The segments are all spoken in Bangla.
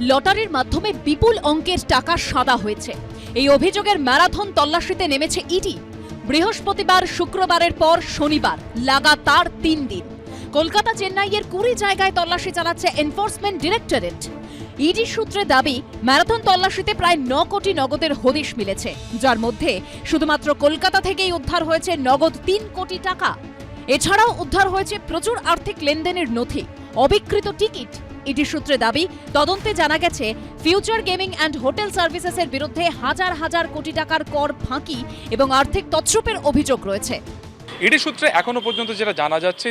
লটারির মাধ্যমে বিপুল অঙ্কের টাকা সাদা হয়েছে। এই অভিযোগের ম্যারাথন তল্লাশিতে নেমেছে ইডি। বৃহস্পতিবার, শুক্রবারের পর শনিবার লাগাতার 3 দিন কলকাতা, চেন্নাইয়ের 20 জায়গায় তল্লাশি চালাচ্ছে এনফোর্সমেন্ট ডিরেক্টরেট। ইডি সূত্রে দাবি, ম্যারাথন তল্লাশিতে প্রায় 9 কোটি নগদের হদিশ মিলেছে, যার মধ্যে শুধুমাত্র কলকাতা থেকেই উদ্ধার হয়েছে নগদ 3 কোটি টাকা। এছাড়াও উদ্ধার হয়েছে প্রচুর আর্থিক লেনদেনের নথি, অবিকৃত টিকিট। ইডি সূত্রে দাবি, তদন্তে জানা গেছে ফিউচার গেমিং অ্যান্ড হোটেল সার্ভিসেসের বিরুদ্ধে হাজার হাজার কোটি টাকার কর ফাঁকি এবং আর্থিক তছরূপের অভিযোগ রয়েছে। ইডি সূত্রে এখনো পর্যন্ত যেটা জানা যাচ্ছে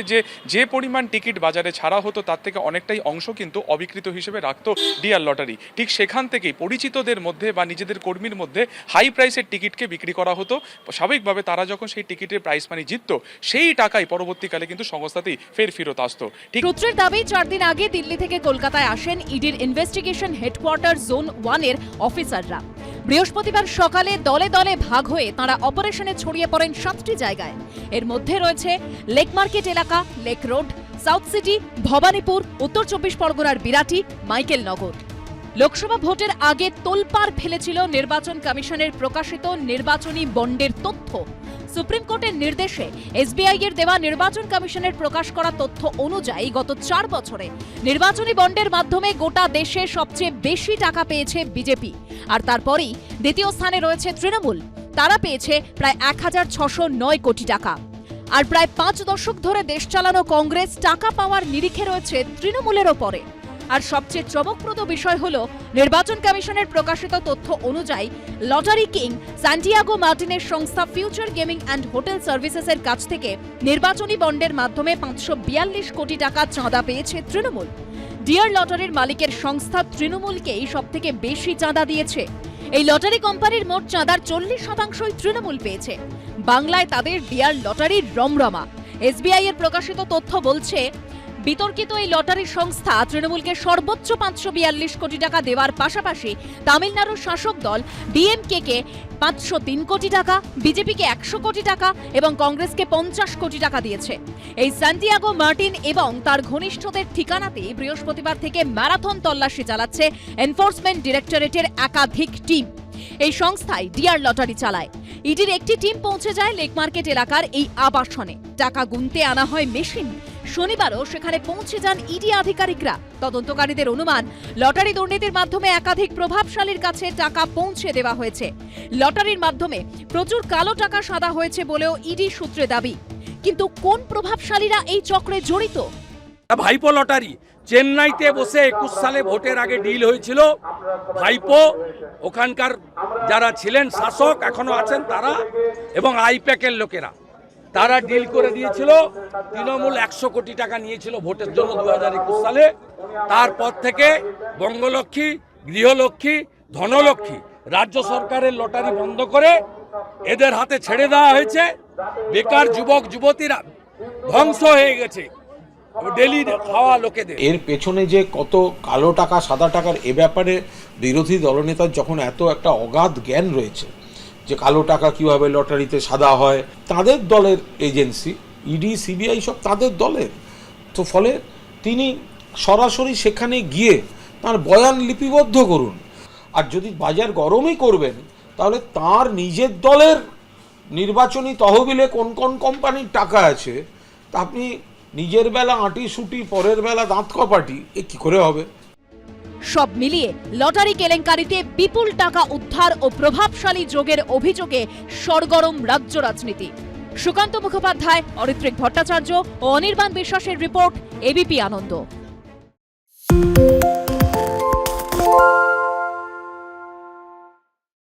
যে পরিমাণ টিকিট বাজারে ছাড়া হতো তার থেকে অনেকটাই অংশ কিন্তু অবিকৃত হিসেবে রাখতো ডিআর লটারি। ঠিক সেখান থেকেই পরিচিতদের মধ্যে বা নিজেদের কর্মীর মধ্যে হাই প্রাইসের টিকিটকে বিক্রি করা হতো। স্বাভাবিকভাবে তারা যখন সেই টিকিটের প্রাইস মানি জিততো, সেই টাকাই পরবর্তীকালে কিন্তু সংস্থাতেই ফেরত আসতো। সূত্রের দাবি, 4 দিন আগে দিল্লি থেকে কলকাতায় আসেন ইডির ইনভেস্টিগেশন হেডকোয়ার্টার জোন 1 এর অফিসাররা। বৃহস্পতিবার সকালে দলে দলে ভাগ হয়ে তাঁরা অপারেশনে ছড়িয়ে পড়েন 7টি জায়গায়। এর মধ্যে রয়েছে লেক মার্কেট এলাকা, lake road, south city, Bhowanipore, উত্তর 24 পরগনার বিরাটি, মাইকেল নগর। লোকসভা ভোটের আগে তোলপাড় ফেলেছিল নির্বাচন কমিশনের প্রকাশিত নির্বাচনী বন্ডের তথ্য। সুপ্রিম কোর্টের নির্দেশে এসবিআই এর দেওয়া নির্বাচন কমিশনের প্রকাশ করা তথ্য অনুযায়ী গত 4 বছরে নির্বাচনী বন্ডের মাধ্যমে গোটা দেশে সবচেয়ে বেশি টাকা পেয়েছে বিজেপি, আর তারপরেই দ্বিতীয় স্থানে রয়েছে তৃণমূল। তারা পেয়েছে প্রায় 1609 কোটি টাকা। আর প্রায় 5 দশক ধরে দেশ চালানো কংগ্রেস টাকা পাওয়ার নিরিখে রয়েছে তৃণমূলেরও পরে। আর সবচেয়ে চমকপ্রদ বিষয় হলো, নির্বাচন কমিশনের প্রকাশিত তথ্য অনুযায়ী লটারি কিং স্যান্টিয়াগো মার্টিনের সংস্থা ফিউচার গেমিং অ্যান্ড হোটেল সার্ভিসেসের কাছ থেকে নির্বাচনী বন্ডের মাধ্যমে 542 কোটি টাকা চাঁদা পেয়েছে তৃণমূল। ডিয়ার লটারির মালিকের সংস্থা তৃণমূলকেই সবথেকে বেশি চাঁদা দিয়েছে। এই লটারি কোম্পানির মোট চাঁদার 40% তৃণমূল পেয়েছে। বাংলায় তাদের ডিয়ার লটারির রমরমা। এসবিআই এর প্রকাশিত তথ্য বলছে, বিতর্কিত এই লটারি সংস্থা তৃণমূলকে সর্বোচ্চ 542 কোটি টাকা দেওয়ার পাশাপাশি তামিলনাড়ুর শাসক দল ডিএমকে কে 503 কোটি টাকা, বিজেপিকে 100 কোটি টাকা এবং কংগ্রেসকে 50 কোটি টাকা দিয়েছে। এই স্যান্টিয়াগো মার্টিন এবং তার ঘনিষ্ঠদের ঠিকানাতেই বৃহস্পতিবার থেকে ম্যারাথন তল্লাশি চালাচ্ছে এনফোর্সমেন্ট ডিরেক্টরেটের একাধিক টিম। এই সংস্থায় ডিয়ার লটারি চালায়। ইডির একটি টিম পৌঁছে যায় লেক মার্কেট এলাকার এই আবাসনে। টাকা গুনতে আনা হয় মেশিন। শনিবারও সেখানে পৌঁছে যান ইডি আধিকারিকরা। তদন্তকারীদের অনুমান, লটারি দুর্নীতির মাধ্যমে একাধিক প্রভাবশালীর কাছে টাকা পৌঁছে দেওয়া হয়েছে। লটারির মাধ্যমে প্রচুর কালো টাকা সাদা হয়েছে বলেও ইডি সূত্রে দাবি। কিন্তু কোন প্রভাবশালীরা এই চক্রে জড়িত? ভাইপো লটারি চেন্নাইতে বসে 21 সালে ভোটের আগে ডিল হয়েছিল। ভাইপো ওখানকার যারা ছিলেন শাসক, এখনো আছেন তারা, এবং আইপ্যাকের লোকেরা, তারা ডিল করে দিয়েছিল। তৃণমূল 100 কোটি টাকা নিয়েছিল ভোটের জন্য 2021 সালে। তারপর থেকে বঙ্গলক্ষ্মী, গৃহলক্ষ্মী, ধনলক্ষ্মী রাজ্য সরকারের লটারি বন্ধ করে এদের হাতে ছেড়ে দেওয়া হয়েছে। বেকার যুবক যুবতীরা ধ্বংস হয়ে গেছে ডেলি খাওয়া লোকেদের। এর পেছনে যে কত কালো টাকা সাদা টাকার, এ ব্যাপারে বিরোধী দলনেতার যখন এত একটা অগাধ জ্ঞান রয়েছে যে কালো টাকা কিভাবে লটারিতে সাদা হয়, তাদের দলের এজেন্সি ইডি, সিবিআই সব তাদের দলের, তো ফলে তিনি সরাসরি সেখানে গিয়ে তার বয়ান লিপিবদ্ধ করুন। আর যদি বাজার গরমই করবেন, তাহলে তার নিজের দলের নির্বাচনী তহবিলে কোন কোন কোম্পানির টাকা আছে, তা আপনি নিজের বেলা আঁটি সুটি, পরের বেলা দাঁত কপাটি, এ কি করে হবে? সব মিলিয়ে লটারি কেলেঙ্কারিতে বিপুল টাকা উদ্ধার ও প্রভাবশালী যোগের অভিযোগে সরগরম রাজ্য রাজনীতি। সুকান্ত মুখোপাধ্যায়, অরিত্রিক ভট্টাচার্য ও অনির্বাণ বিশ্বাসের রিপোর্ট, এবিপি আনন্দ।